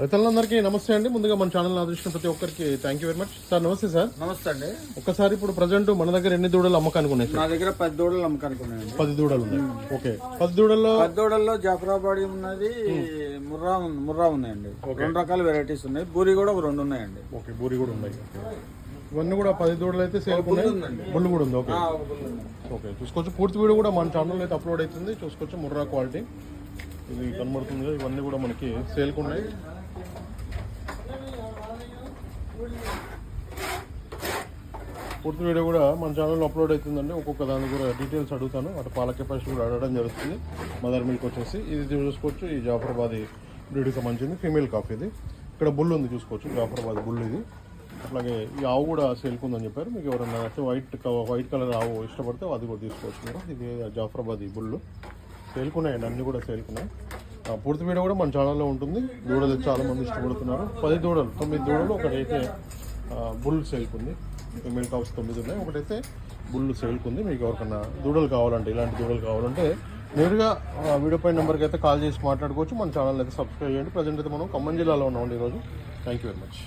రైతులందరికీ నమస్తే అండి. ముందుగా మన ఛానల్ ఆదరించిన ప్రతి ఒక్కరికి thank you very much sir. నమస్తే సార్. నమస్తే అండి. ఒక్కసారి ఇప్పుడు ప్రజెంట్ మన దగ్గర ఎన్ని దూడలు అమ్మకానికి ఉన్నాయి సార్? నా దగ్గర 10 దూడలు అమ్మకానికి ఉన్నాయండి. 10 దూడలు ఉన్నాయి. ఓకే, 10 దూడల్లో జాఫరాబాడి ఉన్నది, ముర్రా ఉన్నాయండి. 2 రకాల వెరైటీస్ ఉన్నాయి. బూరి కూడా 2 ఉన్నాయండి. ఓకే, బూరి కూడా ఉన్నాయి. ఇవన్నీ కూడా 10 దూడలు అయితే సేల్ ఉన్నాయి. బుల్లు కూడా ఉంది. ఓకే ఓకే, చూసుకోవచ్చు. పూర్తి వీడియో కూడా మన ఛానల్ అయితే అప్లోడ్ అవుతుంది, చూసుకోవచ్చు. ముర్రా క్వాలిటీ ఇది కనబడుతుంది. ఇవన్నీ కూడా మనకి సేల్కి ఉన్నాయి. పూర్తి వీడియో కూడా మన ఛానల్లో అప్లోడ్ అవుతుందండి. ఒక్కొక్క దాని కూడా డీటెయిల్స్ అడుగుతాను. అటు పాల కెపాసిటీ కూడా అడగడం జరుగుతుంది. మదర్ మిల్క్ వచ్చేసి ఇది చూసుకోవచ్చు. ఈ జాఫరాబాదీ బ్రీడ్కి సంబంధించింది ఫీమేల్ కాఫ్. ఇది ఇక్కడ బుల్ ఉంది, చూసుకోవచ్చు. జాఫరాబాద్ బుల్ ఇది. అట్లాగే ఈ ఆవు కూడా సేల్కుందని చెప్పారు. మీకు ఎవరైనా వైట్ కలర్ ఆవు ఇష్టపడితే అది కూడా తీసుకోవచ్చు మీరు. ఇది జాఫరాబాదీ బుల్ సేల్కున్నాయండి, అన్నీ కూడా సేల్కున్నాయి. పూర్తి వీడియో కూడా మన ఛానల్లో ఉంటుంది. దూడలు చాలా మంది ఇష్టపడుతున్నారు. 10 దూడలు, 9 దూడలు, ఒకటైతే బుల్ సేల్కుంది. ఫీమేల్ కావ్స్ 9 ఉన్నాయి, ఒకటైతే బుల్ సేల్కుంది. మీకు ఎవరికన్నా దూడలు కావాలంటే, ఇలాంటి దూడలు కావాలంటే నేరుగా వీడియో పై నెంబర్కి అయితే కాల్ చేసి మాట్లాడుకోవచ్చు. మన ఛానల్ అయితే సబ్స్క్రైబ్ చేయండి. ప్రజెంట్ అయితే మనం ఖమ్మం జిల్లాలో ఉన్నామండి ఈరోజు. Thank you very much.